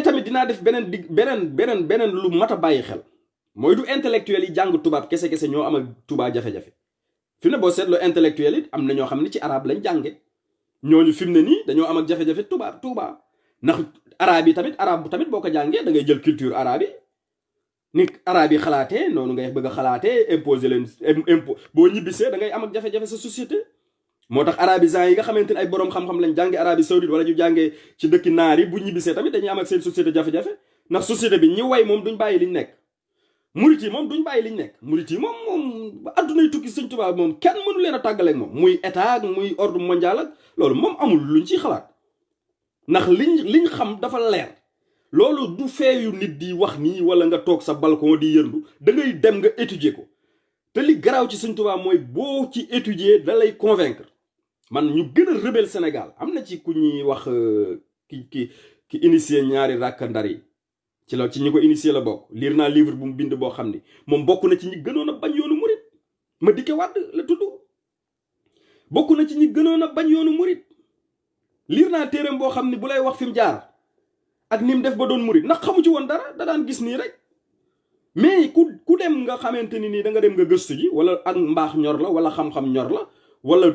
tamit dinaa def beneen lu mat a bàyyi xel mooy du intellectuel yi jàng tubaab kese ñoo am ak tubaab jafe-jafe fi mu ne boo seetloo intellectuel yi am na ñoo xam ne ci arabe lañ jànge ñooñu fi mu ne nii dañoo am ak jafe-jafe tubaab ndax arabe yi tamit arabe bu tamit boo ko jàngee da ngay jël culture arabe yi ni arabe yi xalaatee noonu ngay bëgg a xalaatee imposer leen boo ñibbisee da ngay am ak jafe-jafe sa société. moo tax arabisants yi nga xamante ne ay boroom xam-xam lañ jànge Arabie Saoudite wala ñu jàngee ci dëkki naar yi bu ñibbisee tamit dañuy am ak seen société jafe-jafe ndax société bi ñi way moom duñ bàyyi liñ nekk. murit yi moom duñ bàyyi liñ nekk murit yi moom addunay tukki Sëñ Tuubaa moom kenn mënu leen a tàggaleeg moom muy état ak muy ordre mondial ak loolu moom amul luñ ciy xalaat ndax liñ xam dafa leer. loolu du feeyu nit di wax nii wala nga toog sa balcon di yërndu da ngay dem nga étudier ko te li garaaw ci Sëñ Tuubaa mooy boo ci étudier da lay convaincre. man ñu gën a rebelle Sénégal am na ci ku ñuy wax ki initié ñaari ràkka ndar yi ci ñi ko initié la bokk liir naa livre bu mu bind boo xam ni moom bokk na ci ñi gënoon a bañ yoonu murit Madické Wade la tudd bokk na ci ñi gënoon a bañ yoonu murit liir naa téereem boo xam ni bu lay wax fi mu jaar ak ni mu def ba doon murit ndax xamu ci woon dara da daan gis nii rek mais ku dem nga xamante ni nii da nga dem nga gëstu ji wala ak mbaax ñor la wala xam-xam ñor la wala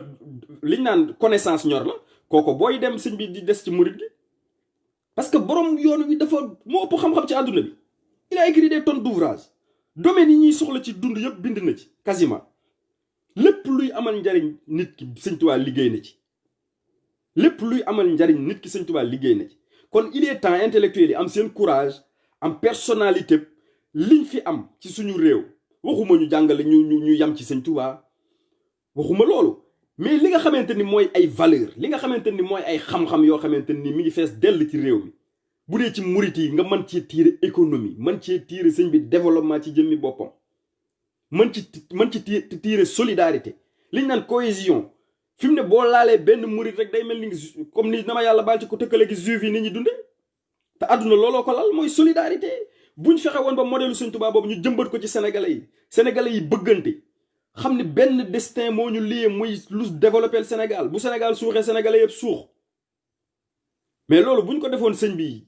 liñ naan connaissance ñor la kooko booy dem sëñ bi di des ci murit gi parce que borom yoon wi dafa moo ëpp xam-xam ci àdduna bi il a écrit des tonnes d'ouvrages domaines yi ñuy soxla ci dund yëpp bind na ci quasiment lépp luy amal njariñ nit ki Sëñ Tuubaa liggéey na ci lépp luy amal njariñ nit ki Sëñ Tuubaa liggéey na ci kon il est temps intellectuel yi am seen courage am personnalité liñ fi am ci suñu réew waxuma ñu jàngale ñu yam ci Sëñ Tuubaa waxuma loolu mais li nga xamante ni mooy ay valeur li nga xamante ni mooy ay xam-xam yoo xamante ni mi ngi fees dell ci réew mi bu dee ci murit yi nga mën cee tiire économie mën cee tiire sëñ bi développement ci jëmmi boppam mën ci tiire solidarité liñ naan cohésion fi mu ne boo laalee benn murit rek day mel ni comme ni dama yàlla baal ci ko tëkkale gi juif yi nit ñi dunde te àdduna looloo ko lal mooy solidarité buñ fexe woon ba modèle Sëñ Tuubaa boobu ñu jëmbat ko ci sénégalais yi bëggante xam ni benn destin moo ñu lié muy lu développer Sénégal bu Sénégal suuxee sénégalais yëpp suux mais loolu buñ ko defoon sëñ bi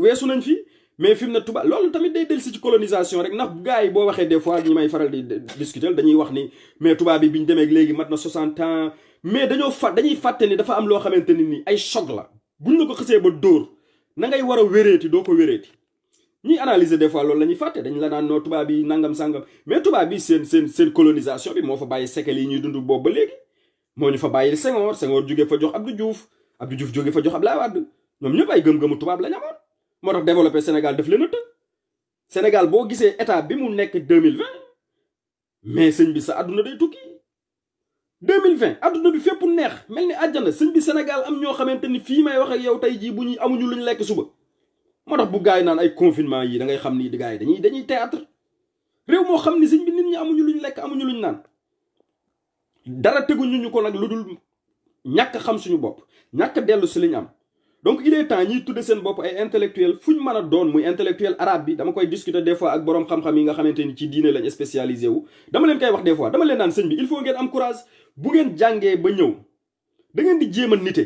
weesu nañ fi mais fi mu ne tubaab loolu tamit day dellusi ci colonisation rek ndax gars yi boo waxee des fois ñi may faral di discuter dañuy wax ni mais tubaab bi biñ demee léegi mat na 60 ans mais dañuy fàtte ni dafa am loo xamante ni ay choc la buñ la ko xësee ba dóor na ngay war a wéreeti doo ko wéreeti ñuy analyser des fois loolu la ñuy fàtte dañ la naan noo tubaab yi nangam sangam mais tubaab bi seen colonisation bi moo fa bàyyi séquelles yi ñuy dund boobu ba léegi moo ñu fa bàyyi Senghor jóge fa jox Abdou Diouf jóge fa jox Abdoulaye Wade ñoom ñëpp ay gëm-gëmu tubaab la ñu amoon moo tax développé Sénégal daf leen a të Sénégal boo gisee état bi mu nekk 2020 mais sëñ bi sa àdduna day tukki 2020 àdduna bi fépp neex mel ni àjjana sëñ bi Sénégal am ñoo xamante ni fii may wax ak yow tey jii bu ñu amuñu luñ lekk suba moo tax bu gars yi naan ay confinement yi da ngay xam ni gars yi dañuy théâtre réew moo xam ni sëñ bi nit ñi amuñu luñ lekk amuñu luñ naan dara teguñu ñu ko nag lu dul ñàkk xam suñu bopp ñàkk dellu si liñ am donc il est temps ñiy tudde seen bopp ay intellectuel fu ñu mën a doon muy intellectuel arabe bi dama koy discuter des fois ak boroom xam-xam yi nga xamante ni ci diine lañ spécialisé wu dama leen koy wax des fois dama leen naan sëñ bi il faut ngeen am courage bu ngeen jàngee ba ñëw da ngeen di jéem a nite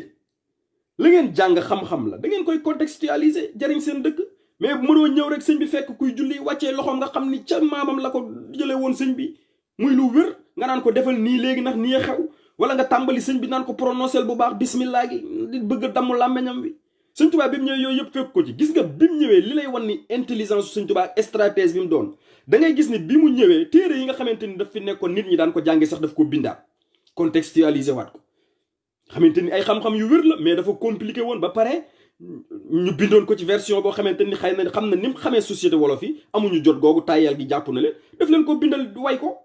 la ngeen jàng xam-xam la da ngeen koy contextualiser jariñ seen dëkk mais mënoo ñëw rek sëñ bi fekk kuy julli wàccee loxoom nga xam ni ca maamam la ko jëlee woon sëñ bi muy lu wér nga naan ko defal nii léegi ndax nii xew wala nga tàmbali sëñ bi naan ko prononcé bu baax bismillah gi di bëgg a damm làmmeñam bi sëñ Tuubaa bi mu ñëwee yooyu yëpp fekk ko ci gis nga bi mu ñëwee li lay wan ni intelligence sëñ Tuubaa ak stratégie bi mu doon da ngay gis ni bi mu ñëwee téere yi nga xamante ni daf fi nekkoon nit ñi daan ko jàngi sax daf ko bindaat contextualiser waat ko xamante ni ay xam-xam yu wér la mais dafa compliqué woon ba pare ñu bindoon ko ci version boo xamante ni xëy na xam na ni mu xamee société wolof yi amuñu jot googu tàyyal gi jàpp na leen daf leen ko bindal way ko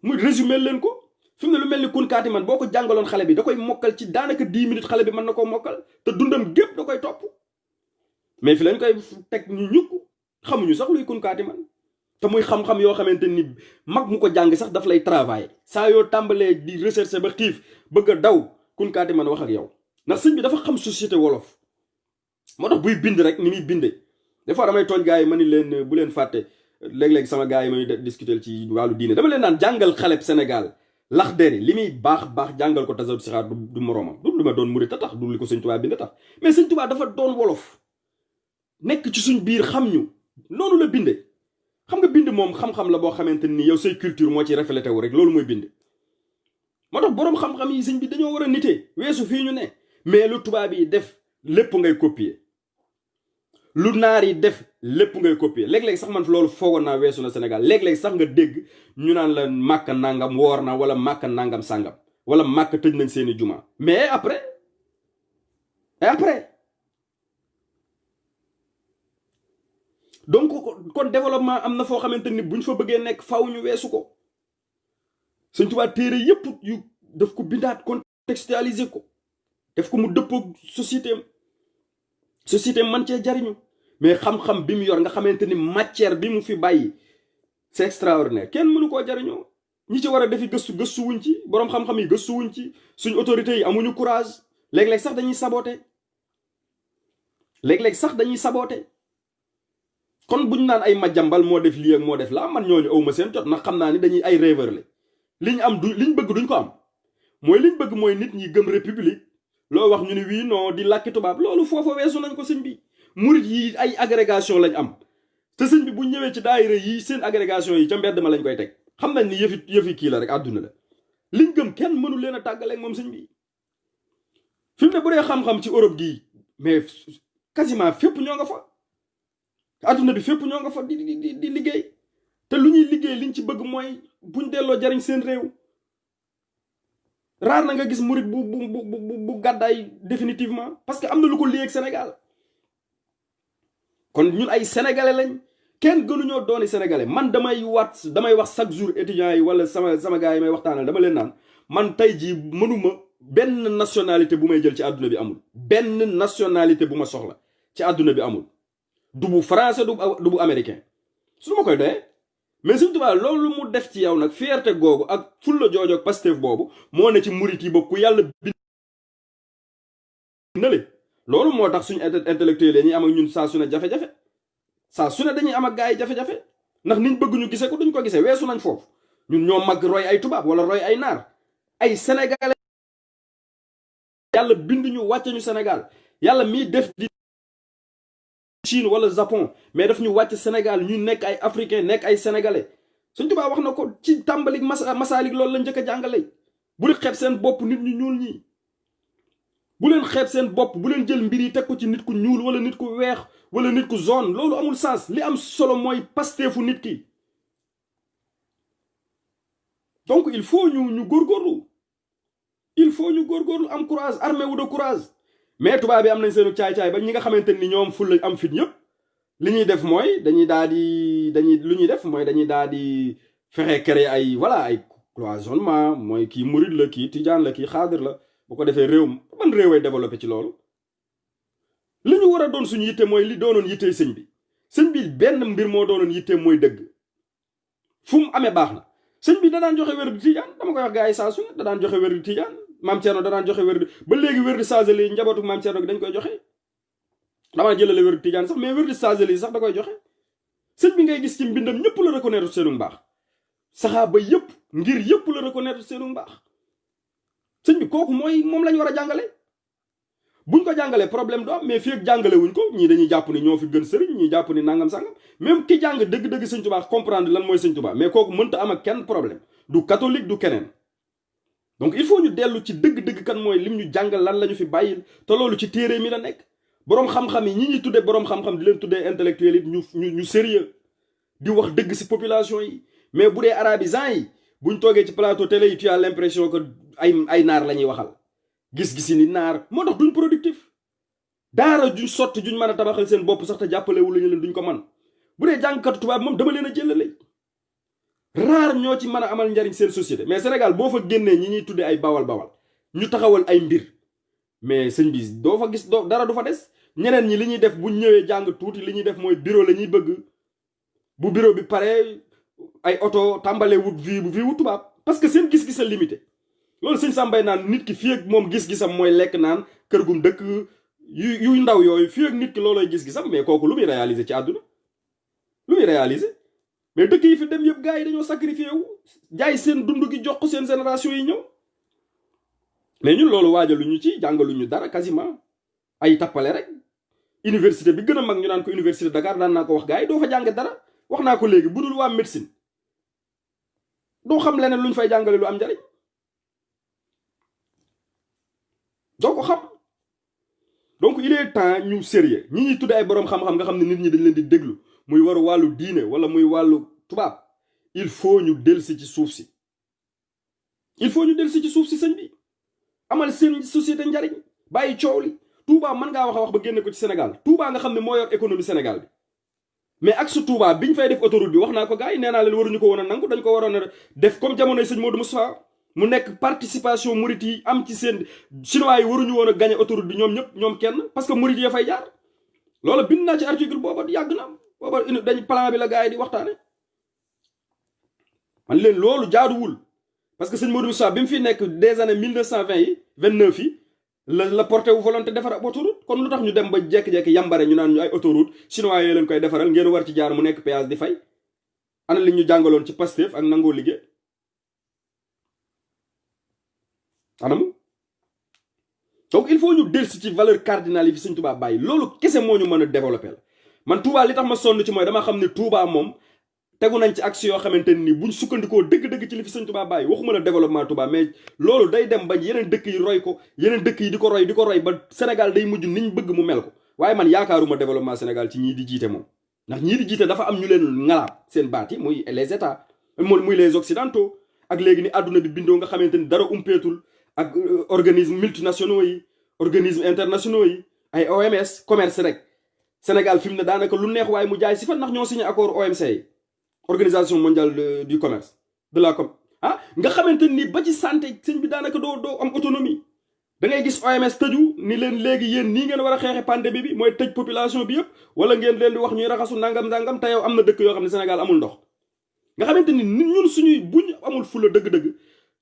muy résumé leen ko fi mu ne lu mel ni kun kaati man boo ko jàngaloon xale bi da koy mokkal ci daanaka 10 minutes xale bi mën na koo mokkal te dundam gépp da koy topp mais fi lañ koy teg ñu ñukk xamuñu sax luy kun kaati man te muy xam-xam yoo xamante ni mag mu ko jàng sax daf lay travailler saa yoo tàmbalee di recherche ba xiif bëgg a daw kun kaati man wax ak yow ndax sëñ bi dafa xam société wolof moo tax buy bind rek ni muy bindee des fois damay tooñ gars yi ma ni leen bu leen fàtte léeg-léeg sama gars yi may discuter ci wàllu diine dama leen naan jàngal xaleb Sénégal Laxdari li muy baax jàngal ko tasawuf sixaar du moroomam du lu ma doon murit a tax du li ko sëñ Tuubaa bind tax mais sëñ Tuubaa dafa doon wolof nekk ci suñ biir xam ñu noonu la binde xam nga bind moom xam-xam la boo xamante ni yow say culture moo ci reflété wu rek loolu mooy bind moo tax boroom xam-xam yi sëñ bi dañoo war a nitee weesu fii ñu ne mais lu tubaab yi def lépp ngay copier lu naar yi def lépp ngay copier léeg-léeg sax man loolu foogoon naa weesu na Sénégal léeg-léeg sax nga dégg ñu naan la màkk nangam woor na wala màkk nangam sàngam wala màkk tëj nañ seeni juma mais après donc kon développement am na foo xamante ni buñ fa bëggee nekk faw ñu weesu ko Sëñ Tuubaa téere yépp yu daf ko bindaat contextualiser ko def ko mu dëppoo société man cee jariñu mais xam-xam bi mu yor nga xamante ni matière bi mu fi bàyyi c'est extraordinaire kenn mënu koo jariñoo ñi ci war a defi gëstu wuñ ci boroom xam-xam yi gëstu wuñ ci suñ autorités yi amuñu courage léeg-léeg sax dañuy saboter kon buñ naan ay majambal moo def lii ak moo def laa man ñooñu awma seen jot ndax xam naa ni dañuy ay rêveur la liñ bëgg duñ ko am mooy liñ bëgg mooy nit ñi gëm république loo wax ñu ni wii non di làkki tubaab loolu foofa weesu nañ ko sëñ bi murit yi ay agrégation lañ am te sëñ bi bu ñëwee ci daayira yi seen agrégation yi ca mbedd ma lañ koy teg xam nañ ni yëfi kii la rek àdduna la liñ gëm kenn mënu leen a tàggaleeg moom sëñ bi fi mu ne bu dee xam-xam ci Europe gii mais quasiment fépp ñoo nga fa àdduna bi fépp ñoo nga fa di liggéey te lu ñuy liggéey liñ ci bëgg mooy buñ delloo jariñ seen réew raar na nga gis murit bu gàddaay définitivement parce que am na lu ko lii ak Sénégal kon ñun ay sénégalais lañ kenn gënuñoo dooni sénégalais man damay wax chaque jour étudiants yi wala sama gars yi may waxtaanal dama leen naan man tey jii mënuma benn nationalité bu may jël ci àdduna bi amul benn nationalité bu ma soxla ci àdduna bi amul du bu français du bu américain su ma koy doyee mais Sëñ Tuubaa loolu mu def ci yow nag fierté googu ak fulla joojoog Pastef boobu moo ne ci murit yi ba ku yàlla bind na le loolu moo tax suñu intellectuel yi ñuy am ak ñun saa su ne jafe-jafe saa su ne dañuy am ak gars yi jafe-jafe ndax niñ bëgg ñu gisee ko duñ ko gisee weesu nañ foofu ñun ñoo mag roy ay tubaab wala roy ay naar ay sénégalais yàlla bind ñu wàcce ñu Sénégal yàlla mii def di Chine wala Japon mais daf ñu wàcc Sénégal ñu nekk ay africain nekk ay sénégalais Sëñ Tuubaa wax na ko ci tàmbalik masaalik loolu la njëkk a jàngale bu leen xeeb seen bopp nit ñu ñuul ñi bu leen xeeb seen bopp bu leen jël mbir yi teg ko ci nit ku ñuul wala nit ku weex wala nit ku jaune loolu amul sens li am solo mooy pasteefu nit ki donc il faut ñu góorgóorlu am courage armé wu de courage mais tubaab bi am nañ seenu caay-caay ba ñi nga xamante ni ñoom ful lañ am fit ñëpp li ñuy def mooy dañuy daal di fexe créer ay cloisonnement mooy kii murid la kii tijaan la kii xaadir la bu ko defee ban réeway développé ci loolu li ñu war a doon suñu yitte mooy li doonoon yittey sëñ bi benn mbir moo doonoon yitte mooy dëgg fu mu amee baax na sëñ bi danaan joxe wér di tijaan dama koy wax gars yi saa su ne danaan joxe wér di tijaan maam Thierno danaan joxe wér di ba léegi wér di saasali njabootu maam Thierno gi dañ koy joxe damaa jëlale wér di tijaan sax mais wér di saasali sax da koy joxe sëñ bi ngay gis ci mbindam ñëpp la reconnaître seenu mbaax saxaaba yëpp ngir yëpp la reconnaître seenu mbaax sëñ bi kooku moom lañ war a jàngale buñ ko jàngalee problème do am mais fii ak jàngale wuñ ko ñii dañuy jàpp ni ñoo fi gën sëriñ ñii jàpp ni nangam sangam même ki jàng dëgg-dëgg sëñ Tuubaa comprendre lan mooy sëñ Tuubaa mais kooku mënta am ak kenn problème du catholique du keneen donc il faut ñu dellu ci dëgg-dëgg kan mooy lim ñu jàngal lan la ñu fi bàyyil te loolu ci téere mi la nekk boroom xam-xam yi ñi ñuy tuddee boroom xam-xam di leen tuddee intellectuel yi ñu sérieux di wax dëgg ci population yi mais bu dee arabisants yi buñ toogee ci plateau télé yi tu as l'impression que ay naar la ñuy waxal gis-gisi ni naar moo tax duñ productif daara juñ sotti juñ mën a tabaxal seen bopp sax te jàppalewu lañu leen duñ ko man bu dee jàngkatu tubaab moom dama leen a jëlale raar ñoo ci mën a amal njariñ seen société mais Sénégal boo fa génnee ñi ñuy tuddee ay bawal ñu taxawal ay mbir mais sëñ bi doo fa gis dara du fa des ñeneen ñi li ñuy def buñ ñëwee jàng tuuti li ñuy def mooy bureau la ñuy bëgg bu bureau bi pare ay oto tàmbalee wut vie wu tubaab parce que seen gis-gis a limité loolu sëñ Sambay naan nit ki fii ak moom gis-gisam mooy lekk naan kër gum dëkk yu ndaw yooyu fii ak nit ki loolooy gis-gisam mais kooku lu muy réaliser ci àdduna lu muy réaliser mais dëkk yi fi dem yëpp gars yi dañoo sacrifié wu jaay seen dund gi jox ko seen génération yi ñëw mais ñun loolu waajaluñu ci jàngaluñu dara quasiment ay tappale rek université bi gën a mag ñu naan ko université Dakar daan naa ko wax gars yi doo fa jànge dara wax naa ko léegi bu dul waa médecine doo xam leneen lu ñu fay jàngale lu am njariñ doo ko xam. donc il est temps ñu sérieux ñi ñuy tudd ay boroom xam-xam nga xam ne nit ñi dañ leen di déglu muy waru wàllu diine wala muy wàllu tubaab il faut ñu delsi ci suuf si il faut ñu delsi ci suuf si sëñ bi amal seen société njariñ bàyyi coow li Touba mën ngaa wax a wax ba génne ko ci Sénégal Touba nga xam ne moo yor économie Sénégal bi mais ak su Touba biñ fay def autoroute bi wax naa ko gars yi nee naa leen waruñu ko woon a nangu dañ ko waroon a def comme jamonoy sëñ Modou Moustapha mu nekk participation murit yi am ci seen chinois yi waruñu woon a gagné autoroute bi ñoom ñëpp ñoom kenn parce que murit yi fay jaar loolu bind naa ci article booba yàgg na booba dañ plan bi la gars yi di waxtaane man leen loolu jaaduwul parce que sëñ Modou Moustapha bi mu fi nekk des années 1920 yi 29 yi la porté wu volonté defar ab autoroute kon lu tax ñu dem ba jekki-jekki yambare ñu naan ñu ay autoroute chinois yi leen koy defaral ngeen war ci jaar mu nekk péage di fay ana li ñu jàngaloon ci Pastef ak nangoo liggéey anamu donc il faut ñu dellusi ci valeur cardinale yi fi sëñ Touba bàyyi loolu kese moo ñu mën a développé la man Touba li tax ma sonn ci mooy dama xam ne Touba moom tegu nañ ci action yoo xamante ni buñ sukkandikoo dëgg-dëgg ci li fi sëñ Touba bàyyi waxuma la développement Touba mais loolu day dem ba yeneen dëkk yi roy ko yeneen dëkk yi di ko roy ba Sénégal day mujj niñ bëgg mu mel ko waaye man yaakaaruma développement Sénégal ci ñii di jiite moom ndax ñii di jiite dafa am ñu leen ngalaab seen baat yi muy les états muy les occidentaux ak léegi ni àdduna bi bindoo nga xamante ni dara umpeetul ak organisme multinationaux yi organisme internationaux yi ay OMS commerce rek Sénégal fi mu ne daanaka lu neex waaye mu jaay si fa ndax ñoo signé accord OMC yi organisation mondiale du commerce de la com nga xamante ni ba ci santé sëñ bi daanaka doo am autonomie da ngay gis OMS tëju ni leen léegi yéen nii ngeen war a xeexe pandémie bi mooy tëj population bi yëpp wala ngeen leen di wax ñuy raxasu nangam te yow am na dëkk yoo xam ne Sénégal amul ndox nga xamante ni ñun suñuy buñ amul fula dëgg-dëgg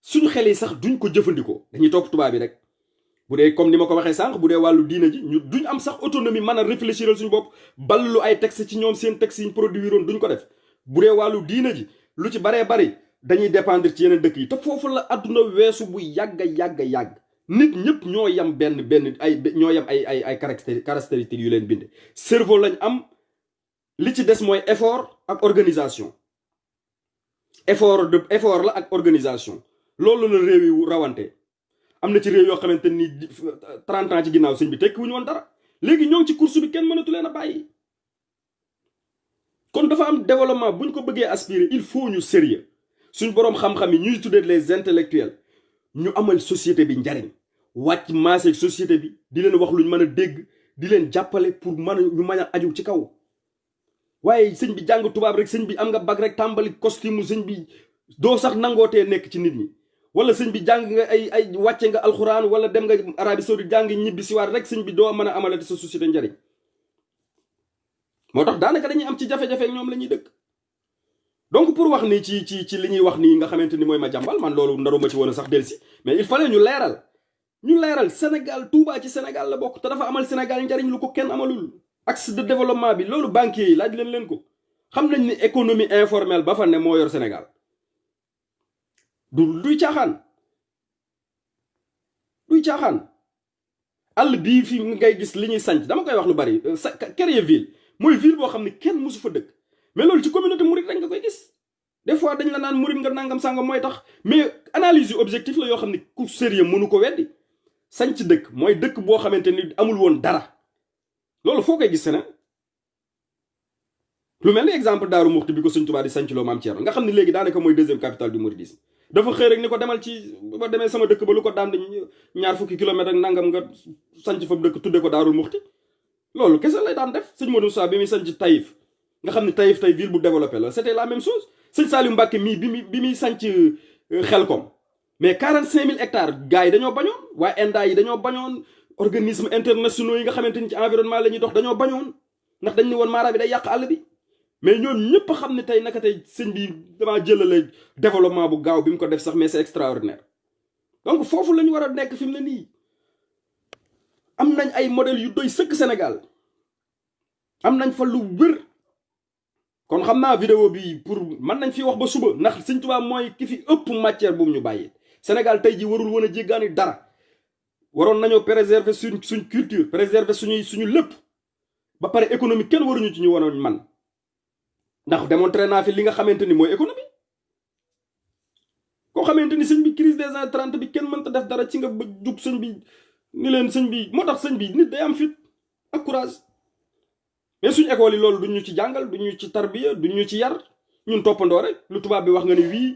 suñu xel yi sax duñ ko jëfandikoo dañuy topp tubaab bi rek bu dee comme ni ma ko waxee sànq bu dee wàllu diina ji ñu duñ am sax autonomie mën a réfléchir suñu bopp ballu ay texte ci ñoom seen texte yi ñu produire woon duñ ko def bu dee wàllu diina ji lu ci baree bari dañuy dépendre ci yeneen dëkk yi te foofu la àdduna weesu bu yàgg nit ñëpp ñoo yam benn ñoo yam ay caractéristiques yu leen bind cerveau lañ am li ci des mooy effort ak organisation effort la ak organisation loolu la réew yi rawante am na ci réew yoo xamante ni 30 ans ci ginnaaw sëñ bi tekki wuñu woon dara léegi ñoo ngi ci course bi kenn mënatu leen a bàyyi kon dafa am développement bu ñu ko bëggee aspirer il faut ñu sérieux suñ boroom xam-xam yi ñuy tuddee les intellectuels ñu amal société bi njariñ wàcc maaseeg société bi di leen wax luñ mën a dégg di leen jàppale pour ñu mën a aju ci kaw waaye sëñ bi jàng tubaab rek sëñ bi am nga bag rek tàmbali costume sëñ bi doo sax nangootee nekk ci nit ñi wala sëñ bi jàng nga ay wàcce nga alxuraan wala dem nga Arabie Saoudite jàng ñibbi si waat rek sëñ bi doo mën a amalati sa société njariñ moo tax daanaka dañuy am ci jafe-jafe ñoom la ñuy dëkk donc pour wax ni ci li ñuy wax nii nga xamante ni mooy ma jàmbal man loolu ndaruma ci woon a sax delsi mais il fallait ñu leeral Sénégal Touba ci Sénégal la bokk te dafa amal Sénégal njariñ lu ko kenn amalul axe de développement bi loolu banquier yi laaj leen ko xam nañ ni économie informelle ba fa ne moo yor Sénégal duy caaxaan àll bii fi ngay gis li ñuy sanc dama koy wax lu bari créer ville mooy ville boo xam ne kenn mosu fa dëkk mais loolu ci communauté mouride rek nga koy gis des fois dañ la naan mouride nga nangam sàngam mooy tax mais analyse yu objectif la yoo xam ne ku sérieux mënu ko weddi sanc dëkk mooy dëkk boo xamante ni amul woon dara loolu foo koy gis sene lu mel ni exemple Daaru Muxti bi ko Sëñ Tuubaa di sanc loo Maam Thierno nga xam ne léegi daanaka mooy deuxième capitale du mouridisme dafa xëy rek ni ko demal ci ba demee sama dëkk ba lu ko daan ñaar fukki kilomètre ak nangam nga sanc fa dëkk tudde ko Daaru Muxti loolu kese lay daan def sëñ Modou Moussa bi muy sanc Taïf nga xam ne Taïf tey ville bu développé la c'était la même chose sëñ Saliou Mbacké mii bi muy sanc Xelkom mais 45 000 hectares gars yi dañoo bañoon waa ENDA yi dañoo bañoon organisme internationaux yi nga xamante ni ci environnement la ñuy dox dañoo bañoon ndax dañ ni woon maara bi day yàq àll bi mais ñoom ñëpp xam ne tey naka tey sëñ bi damaa jëlale développement bu gaaw bi mu ko def sax mais c'est extraordinaire donc foofu la ñu war a nekk fi mu ne nii am nañ ay modèles yu doy sëkk Sénégal am nañ fa lu wér kon xam naa vidéo bi pour mën nañ fi wax ba suba ndax Sëñ Tuubaa mooy ki fi ëpp matière bu mu ñu bàyyi Sénégal tey ji warul woon a jéggaani dara waroon nañoo préserver suñ culture préserver suñu lépp ba pare économie kenn waruñu ci ñu wonoon man ndax démontré naa fi li nga xamante ni mooy économie koo xamante ni sëñ bi crise des années 30 bi kenn mënta def dara ci nga ba jug sëñ bi ni leen sëñ bi moo tax sëñ bi nit day am fit ak courage mais suñu école yi loolu duñ ñu ci jàngal duñ ñu ci tarbiya duñ ñu ci yar ñun toppandoo rek lu tubaab bi wax nga ni wii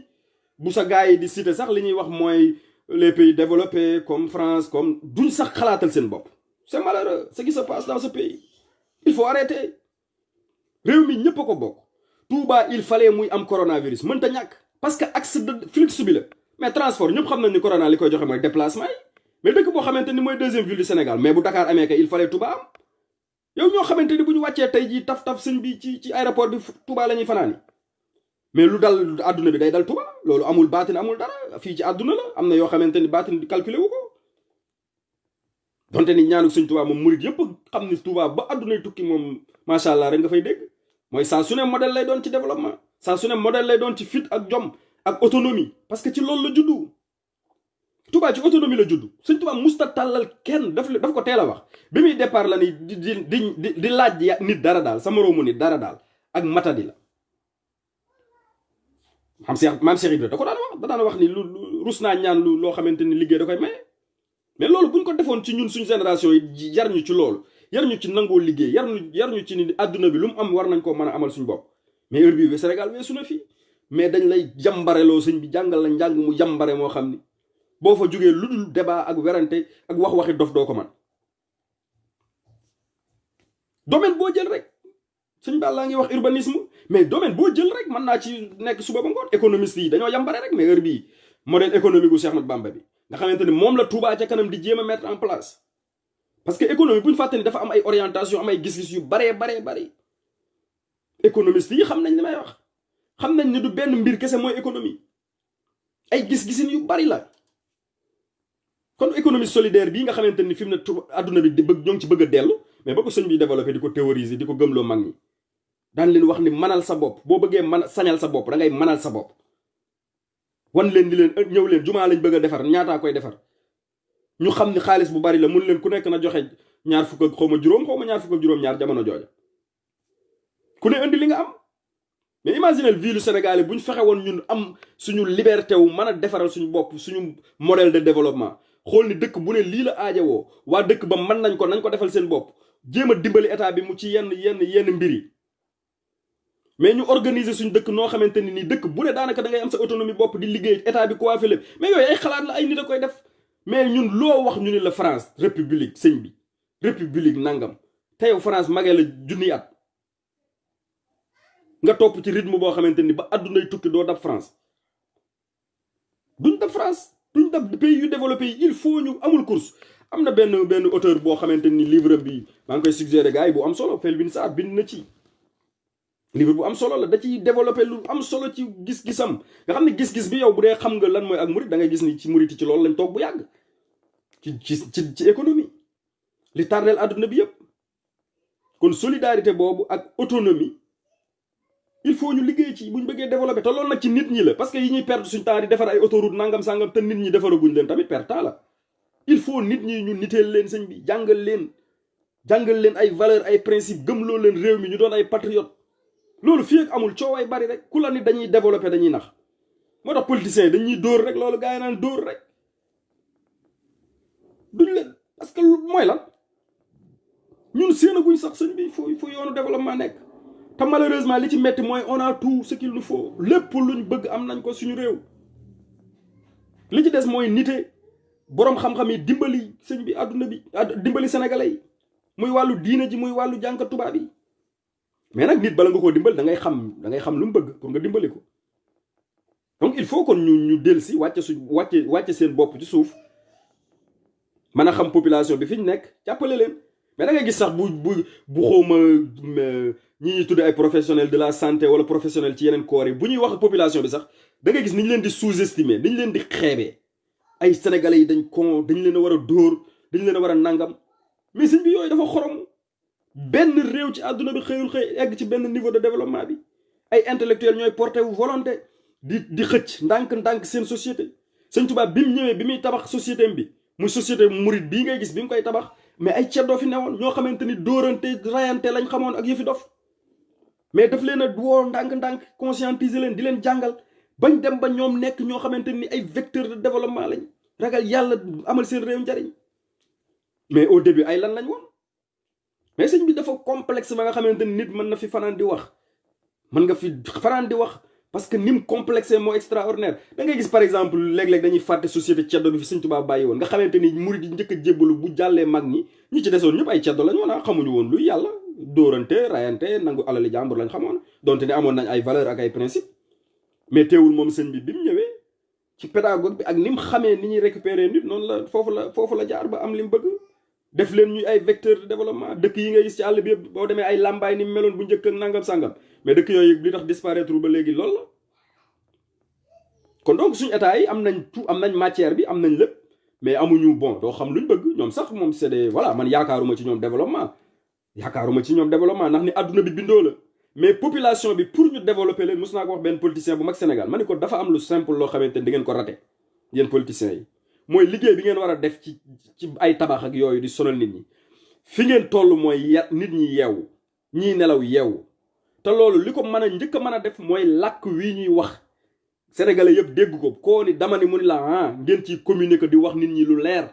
bu sa gars yi di cité sax li ñuy wax mooy les pays développés comme France comme duñ sax xalaatal seen bopp c'est malheureux ce qui se passe dans ce pays il faut arrêter réew mi ñëpp a ko bokk Touba il fallait muy am coronavirus mënta ñàkk parce que axe de flux bi la mais transport ñëpp xam nañ ni corona li koy joxe mooy déplacement yi mais dëkk boo xamante ni mooy deuxième ville du Sénégal mais bu Dakar amee kay il fallait Touba am yow ñoo xamante ni bu ñu wàccee tey jii taf sëñ bi ci aéroport bi Touba la ñuy fanaani mais lu dal àdduna bi day dal Touba loolu amul baatin amul dara fii ci àdduna la am na yoo xamante ni baatin di calculer wu ko donte ni ñaanu sëñ Touba moom murit yëpp xam ni Touba ba àddunay tukki moom macha allah rek nga fay dégg mooy saa su ne modèle lay doon ci développement saa su ne modèle lay doon ci fit ak jom ak autonomie parce que ci loolu la juddu Touba ci autonomie la juddu sëñ Touba musta tàllal kenn daf ko teel a wax bi muy départ la ni di laaj nit dara daal sa moroomu nit dara daal ak matadi la maam Cheikh Ibra da ko daan wax ni lu rus naa ñaan loo xamante ni liggéey da koy maye mais loolu buñ ko defoon ci ñun suñu génération yi yar ñu ci loolu yar ñu ci nangoo liggéey yar ñu ci ni àdduna bi lu mu am war nañ koo mën a amal suñu bopp mais heure bii Sénégal weesu na fii mais dañ lay jàmbareloo sëñ bi jàngal la njàng mu jàmbare moo xam ni boo fa jógee lu dul débat ak werante ak waxi dof doo ko man domaine boo jël rek sëñ Ba laa ngi wax urbanisme mais domaine boo jël rek mën naa ci nekk suba ba ngoon économiste yi dañoo yambare rek mais heure bii modèle économique gu Cheikh Ahmadou Bamba bi nga xamante ni moom la Touba ca kanam di jéem a mettre en place parce que économie bu ñu fàtte ni dafa am ay orientation am ay gis-gis yu baree bari économiste yi xam nañ li may wax xam nañ ni du benn mbir kese mooy économie ay gis-gisin yu bari la kon économie solidaire bii nga xamante ni fi mu ne adduna bi di bëgg ñoo ngi ci bëgg a dellu mais ba ko sëñ bi développé di ko théoriser di ko gëmloo mag ñi daan leen wax ni manal sa bopp boo bëggee sañal sa bopp da ngay manal sa bopp wan leen di leen ñëw leen jumaa lañ bëgg a defar ñaataa koy defar ñu xam ni xaalis bu bari la mun leen ku nekk na joxe ñaar fukk ak xaw ma ñaar fukk ak juróom-ñaar jamono jooja ku ne indi li nga am mais imaginez ville Sénégal bu ñu fexe woon ñun am suñu liberté wu mën a defaral suñu bopp suñu modèle de développement xool ni dëkk bu ne lii la aajowoo waa dëkk ba mën nañ ko defal seen bopp jéem a dimbali état bi mu ci yenn mbir yi mais ñu organiser suñu dëkk noo xamante ni nii dëkk bu ne daanaka da ngay am sa autonomie bopp di liggéey état bi coiffé lépp mais yooyu ay xalaat la ay nit a koy def mais ñun loo wax ñu ni la France république sëñ bi république nangam te yow France magee la junniy at nga topp ci rythme boo xamante ni ba addunay tukki doo dab France duñ dab France duñ dab pays yu développé yi il faut ñu amul course am na benn auteur boo xamante ni livre bi maa ngi koy suggéré gars yi bu am solo Felwine Sarr bind na ci livre bu am solo la da ciy développé lu am solo ci gis-gisam nga xam ne gis-gis bi yow bu dee xam nga lan mooy ak murit da ngay gis ni ci murit ci loolu lañ toog bu yàgg ci économie li tardeel adduna bi yëpp kon solidarité boobu ak autonomie il faut ñu liggéey ci bu ñu bëggee développé te loolu nag ci nit ñi la parce que yi ñuy perdre suñu temps di defar ay autoroute nangam sangam te nit ñi defaraguñ leen tamit perte temps la il faut nit ñi ñu niteel leen sëñ bi jàngal leen ay valeur ay principe gëmloo leen réew mi ñu doon ay patriote loolu fii ak amul coowaay bari rek ku la ni dañuy développé dañuy nax moo tax politiciens yi dañuy dóor rek loolu gars yi naan dóor rek duñ leen parce que mooy lan ñun séenaguñ sax sëñ bi fu yoonu développement nekk te malheureusement li ci metti mooy on a tout ce qu'il nous faut lépp luñ bëgg am nañ ko suñu réew li ci des mooy nite boroom xam-xam yi dimbali sëñ bi àdduna bi dimbali sénégalais yi muy wàllu diine ji muy wàllu jànkat tubaab yi mais nag nit bala nga koo dimbali da ngay xam lu mu bëgg pour nga dimbali ko donc il faut kon ñu dellu si wàcce seen bopp ci suuf mën a xam population bi fi ñu nekk jàppale leen mais da ngay gis sax bu xawma ñi ñuy tudde ay professionnels de la santé wala professionnel ci yeneen corps yi bu ñuy wax population bi sax da ngay gis ni ñu leen di sous-estimer dañ leen di xeebee ay sénégalais yi dañ leen a war a dóor dañ leen a war a nangam mais sëñ bi yooyu dafa xorom benn réew ci àdduna bi xëyul egg ci benn niveau de développement bi ay intellectuels ñooy porté wu volonté di xëcc ndànk seen société sëñ Tuubaa bi mu ñëwee bi muy tabax société bi muy société murit bii ngay gis bi mu koy tabax mais ay ceddoo fi newoon ñoo xamante ni dóorante rayante lañ xamoon ak yëfi dof mais daf leen a woo ndànk-ndànk conscientiser leen di leen jàngal bañ dem ba ñoom nekk ñoo xamante ni ay vecteur de développement lañ ragal yàlla amal seen réew njariñ mais au début ay lan lañ woon mais sëñ bi dafa complexe ba nga xamante ni nit mën na fi fanaan di wax mën nga fi fanaan di wax parce que ni mu complexé moo extraordinaire da ngay gis par exemple léeg-léeg dañuy fàtte société ceddo bi fi sëñ Tuubaa bàyyi woon nga xamante ni murid yi njëkk a jébbalu bu jàllee mag ñi ci desoon ñëpp ay ceddo lañ woon xamuñu woon luy yàlla dóorante rayante nangu alali jàmbur lañ xamoon donte ne amoon nañ ay valeur ak ay principe mais teewul moom sëñ bi mu ñëwee ci pédagogue bi ak ni mu xamee ni ñuy récupérer nit noonu la foofu la jaar ba am li mu bëgg def leen ñuy ay vecteur de développement dëkk yi nga gis ci àll bi yëpp boo demee ay làmbaay ni mu meloon bu njëkk ak nangam sàngam mais dëkk yooyu li tax disparaître ba léegi loolu la kon donc suñu état yi am nañ tout am nañ matière bi am nañ lépp mais amuñu bon doo xam luñ bëgg ñoom sax moom c'est des voilà man yaakaaruma ci ñoom développement ndax ni adduna bi bindoo la mais population bi pour ñu développer leen mos naa ko wax benn politicien bu mag Sénégal ma ne ko dafa am lu simple loo xamante ni di ngeen ko raté yéen politiciens yi mooy liggéey bi ngeen war a def ci ay tabax ak yooyu di sonal nit ñi fi ngeen toll mooy nit ñi yeewu ñiy nelaw yeewu te loolu li ko mën a njëkk a mën a def mooy làkk wi ñuy wax sénégalais yëpp dégg ko koo ni dama ni mu ni la ngeen ciy communiquer di wax nit ñi lu leer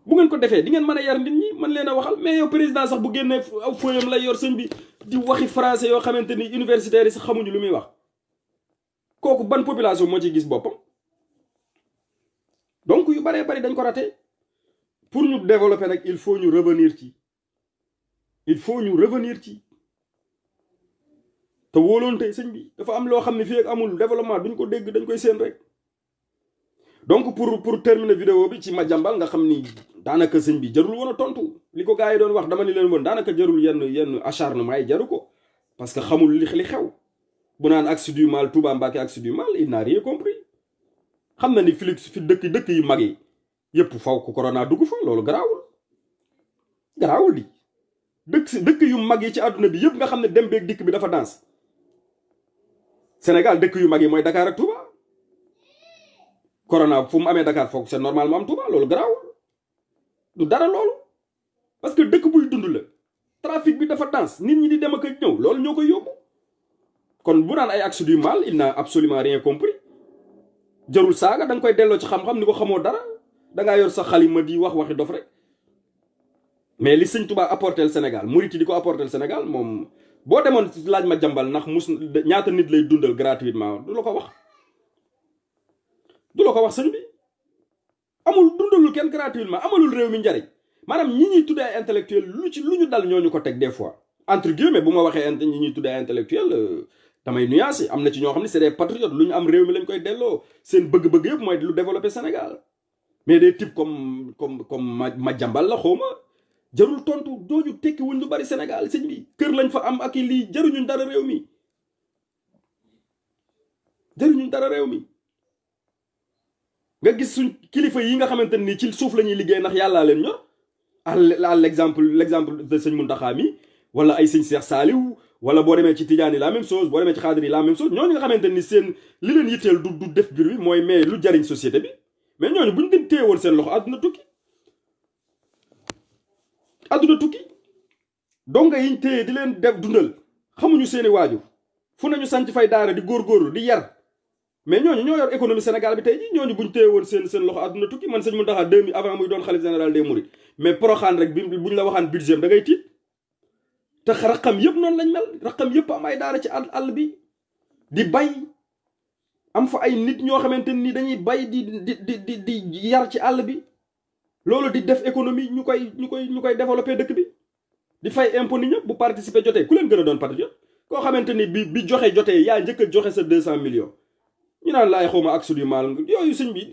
bu ngeen ko defee di ngeen mën a yar nit ñi mën leen a waxal mais yow président sax bu génnee aw fooyam lay yor sëñ bi di waxi français yoo xamante ni universitaires yi sax xamuñu lu muy wax kooku ban population moo ciy gis boppam donc yu baree bari dañ ko raté pour ñu développer nag il faut ñu revenir ci te wóoloonte sëñ bi dafa am loo xam ne fii ak amul développement duñ ko dégg dañ koy seen rek donc pour terminer vidéo bi ci Madiambal nga xam ni daanaka sëñ bi jarul woon a tontu li ko gars yi doon wax dama ni leen woon daanaka jarul yenn acharnement yi jaru ko parce que xamul li xew bu naan axe du mal Touba Mbacké axe du mal il n'a rien compris xam na ni fi dëkk yu mag yi yëpp faw ko corona dugg fa loolu garaawul di dëkk yu mag yi ci àdduna bi yëpp nga xam ne dem beeg dikk bi dafa danse Sénégal dëkk yu mag yi mooy Dakar ak Touba corona fu mu amee Dakar foog c'est normal mu am Touba loolu garaawul du dara loolu parce que dëkk buy dund la trafic bi dafa danse nit ñi di dem ak a ñëw loolu ñoo koy yóbbu kon bu naan ay axe du mal il n'a absolument rien compris jarul saaga da nga koy delloo ci xam-xam ni ko xamoo dara dangaa yor sa xalima di waxi dof rek mais li sëñ Touba apporter Sénégal murit di ko apporter Sénégal moom boo demoon laaj Madiambal ndax ñaata nit lay dundal gratuitement du la ko wax sëñ bi amul dundalul kenn gratuitement amalul réew mi njariñ maanaam ñi ñuy tuddee ay intellectuel lu ñu dal ñooñu ko teg des fois entre guillemets bu ma waxee ñi ñuy tuddee ay intellectuel damay nuancé am na ci ñoo xam ne c'est des patriotes lu ñu am réew mi lañ koy delloo seen bëgg-bëgg yëpp mooy lu développer Sénégal mais des types comme Madiambal la xawma jarul tontu dooñu tekki wuñ lu bari Sénégal sëñ bi kër lañ fa am ak i lii jaruñu dara réew mi nga gis suñ kilifa yi nga xamante ni ci suuf la ñuy liggéey ndax yàllaa leen ñor l'exemple de sëñ Mountakha mi wala ay sëñ Cheikh Saliou wala boo demee ci Tidiane la même chose boo demee ci Xaadir la même chose ñooñu nga xamante ni seen li leen yitteel du def biir bi mooy mais lu jariñ société bi mais ñooñu buñ leen téye woon seen loxo àdduna tukki donga yiñ téye di leen def dundal xamuñu seeni waajur fu nañu sanc fay daara di góorgóorlu di yar mais ñooñu ñoo yor économie Sénégal bi tey ji ñooñu buñ téye woon seen loxo àdduna tukki man sëñ Mountakha 2000 avant muy doon xalif général des mourides mais Porokhane rek buñ la waxaan budget da ngay tiit te raqam yëpp noonu lañ mel raqam yëpp am ay daara ci àll bi di bay am fa ay nit ñoo xamante ni dañuy bay di yar ci àll bi loolu di def économie ñu koy développer dëkk bi di fay impôt ni ñëpp bu participer jotee ku leen gën a doon patriote koo xamante ni bi joxe jotee yaa njëkk a joxe sa 200 millions ñu naan laay xawma axe du mal yooyu sëñ bi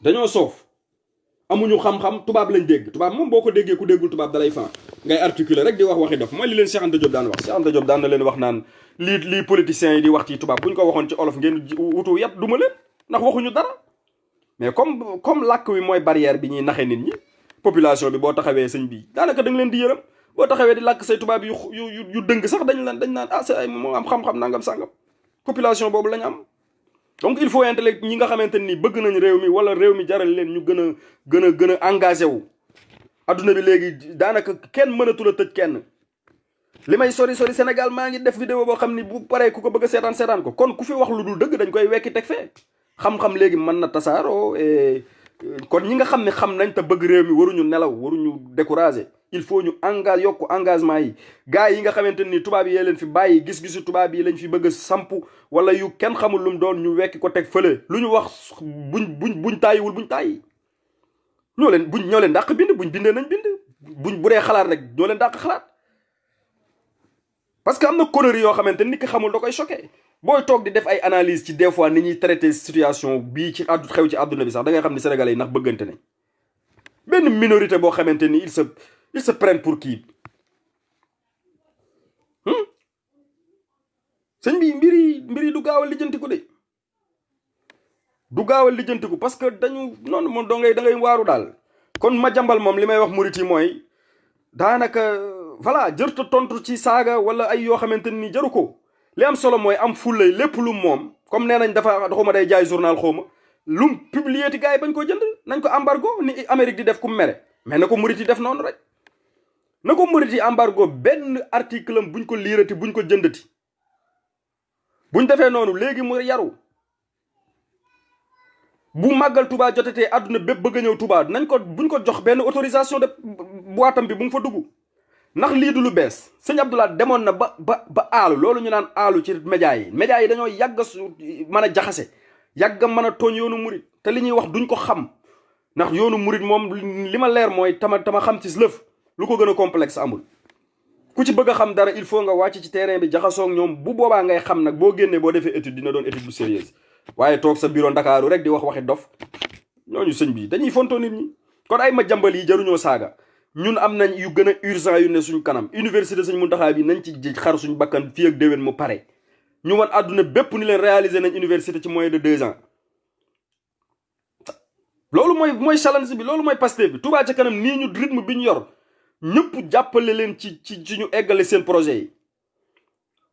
dañoo soof amuñu xam-xam tubaab lañ dégg tubaab moom boo ko déggee ku déggul tubaab dalay fan ngay articuler rek di wax waxi dof mooy li leen Cheikh Anta Diop daan wax Cheikh Anta Diop daan na leen wax naan lii politiciens yi di wax ci tubaab bu ñu ko waxoon ci olof ngeen wutu yat duma leen ndax waxuñu dara mais comme làkk wi mooy barrière bi ñuy naxe nit ñi population bi boo taxawee sëñ bi daanaka da nga leen di yërëm boo taxawee di làkk say tubaab yu dëng sax dañ naan c'est ay moo am xam-xam nangam sàngam population boobu lañ am donc il faut intellect ñi nga xamante ni bëgg nañ réew mi wala réew mi jaral leen ñu gën a engagé wu. adduna bi léegi daanaka kenn mënatul a tëj kenn. li may sori Sénégal maa ngi def vidéo boo xam ni bu paree ku ko bëgg a seetaan ko kon ku fi wax lu dul dëgg dañ koy wekki teg fee. xam-xam léegi mën na tasaaroo kon ñi nga xam ne xam nañ te bëgg réew mi waruñu nelaw waruñu décourager il faut ñu yokk engagement yi gars yi nga xamante ni tubaab yi yee leen fi bàyyi gis-gisu tubaab yi lañ fi bëgg a samp wala yu kenn xamul lu mu doon ñu wekki ko teg fële lu ñu wax buñ tàyyiwul buñ tàyyi ñoo leen dàq bind buñ bindee nañ bind bu dee xalaat rek ñoo leen dàq xalaat parce que am na conneries yoo xamante ni ki xamul da koy choqué booy toog di def ay analyse ci des fois ni ñuy traité situation bii ci xew ci àdduna bi sax da ngay xam ni sénégalais yi ndax bëggante nañ benn minorité boo xamante ni ils se prennent pour qui sëñ bi mbir yi du gaaw a lijjantiku de du gaaw a lijjantiku parce que dañu noonu moom da ngay waaru daal kon ma jambal moom li may wax murit yi mooy daanaka voilà jërta tontu ci saaga wala ay yoo xamante ni jaru ko li am solo mooy am fullay lépp lu moom comme nee nañ dafa xawma day jaay journal xawma lum publier ti gars yi bañ ko jënd nañ ko embargo ni Amérique di def ku mere mais na ko murit yi def noonu rek na ko murit yi embargo benn article am buñ ko liirati buñ ko jëndati buñ defee noonu léegi mu yaru bu màggal Touba jotatee àdduna bépp bëgg a ñëw Touba nañ ko buñ ko jox benn autorisation de boitam bi bu mu fa dugg ndax lii du lu bees sëñ Abdoulaye demoon na ba aalu loolu ñu naan aalu ci média yi dañoo yàgg mën a jaxase yàgg mën a tooñ yoonu murit te li ñuy wax duñ ko xam ndax yoonu murit moom li ma leer mooy tama xam ci lëf lu ko gën a complexe amul ku ci bëgg a xam dara il faut nga wàcc ci terrain bi jaxasoo ak ñoom bu boobaa ngay xam nag boo génnee boo defee étude dina doon étude bu sérieuse waaye toog sa bureau Ndakaaru rek di waxi dof ñooñu sëñ bi dañuy fontoo nit ñi kon ay ma jambal yi jaruñoo saaga ñun am nañ yu gën a urgent yu ne suñ kanam université Sëñ Muntaxa bi nañ ci xar suñ bakkan fii ak déwén mu pare ñu wan àdduna bépp ni leen réaliser nañ université ci moins de 2 ans loolu mooy challenge bi loolu mooy Pastef bi Touba ca kanam nii ñu rythme bi ñu yor ñëpp jàppale leen ci ñu eggale seen projet yi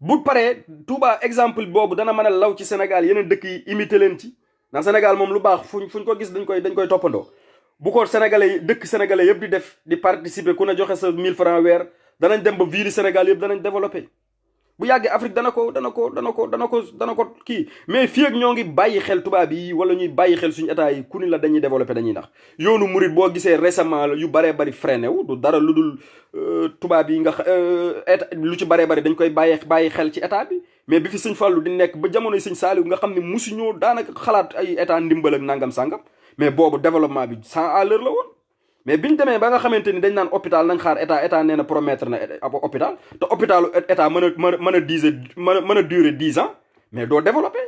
bu paree Touba exemple boobu dana mën a law ci Sénégal yeneen dëkk yi imité leen ci ndax Sénégal moom lu baax fuñ ko gis dañ koy toppandoo bu ko sénégalais yëpp di def di participer ku ne joxe sa 1000 francs weer danañ dem ba ville Sénégal yëpp danañ développé bu yàggee Afrique dana ko kii mais fii ak ñoo ngi bàyyi xel tubaab yi wala ñuy bàyyi xel suñu état yi ku ni la dañuy développé dañuy nax yoonu murit boo gisee récemment yu baree bari freiné wu du dara lu dul tubaab yi nga état lu ci baree bari dañ koy bàyyi xel ci état bi mais bi fi sëñ Fallou di nekk ba jamonoy sëñ Saliou nga xam ne musuñoo daanaka xalaat ay état ndimbal ak nangam sangam mais boobu développement bi 100 à l'heure la woon mais biñu demee ba nga xamante ni dañ naan hôpital nañ xaar état nee na promettre na hôpital te hôpitalu état mën a durer 10 ans mais doo développé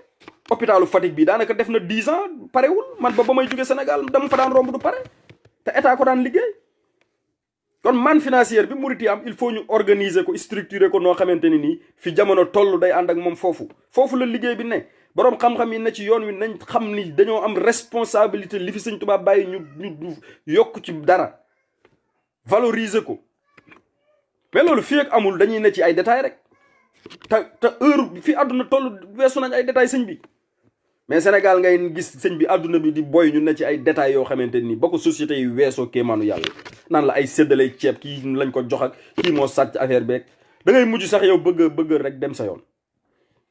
hôpitalu Fatick bi daanaka def na 10 ans parewul man ba may jóge Sénégal dama fa daan romb du pare te état ko daan liggéey kon manne financière bi murit yi am il faut ñu organiser ko structurer ko noo xamante ni nii fi jamono toll day ànd ak moom foofu la liggéey bi ne boroom xam-xam yi na ci yoon wi nañ xam ni dañoo am responsabilité li fi sëñ Tuubaa bàyyi ñu yokk ci dara valoriser ko mais loolu fii ak amul dañuy ne ci ay détails rek te heure fi àdduna toll weesu nañ ay détails sëñ bi mais Sénégal ngay gis sëñ bi àdduna bi di boy ñu ne ci ay détails yoo xamante nii ba ko société yi weesoo kéemaanu yàlla naan la ay séddalay ceeb kii lañ ko jox ak kii moo sàcc affaire beeg da ngay mujj sax yow bëgg rek dem sa yoon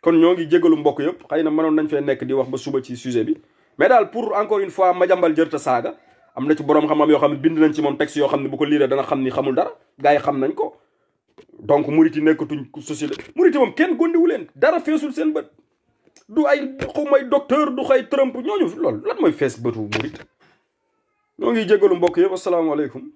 kon ñoo ngi jégalu mbokk yëpp xëy na mënoon nañ fee nekk di wax ba suba ci sujet bi mais daal pour encore une fois Madiambal jërta saaga am na ci boroom xam-xam yoo xam ne bind nañ ci moom texte yoo xam ne bu ko liiree dana xam ni xamul dara gars yi xam nañ ko donc murit yi nekkatuñ société murit yi moom kenn gondiwu leen dara feesul seen bët du ay xawmay docteur du xay Trump ñooñu loolu lan mooy fees bëtu murit ñoo ngi jégalu mbokk yëpp asalaamaaleykum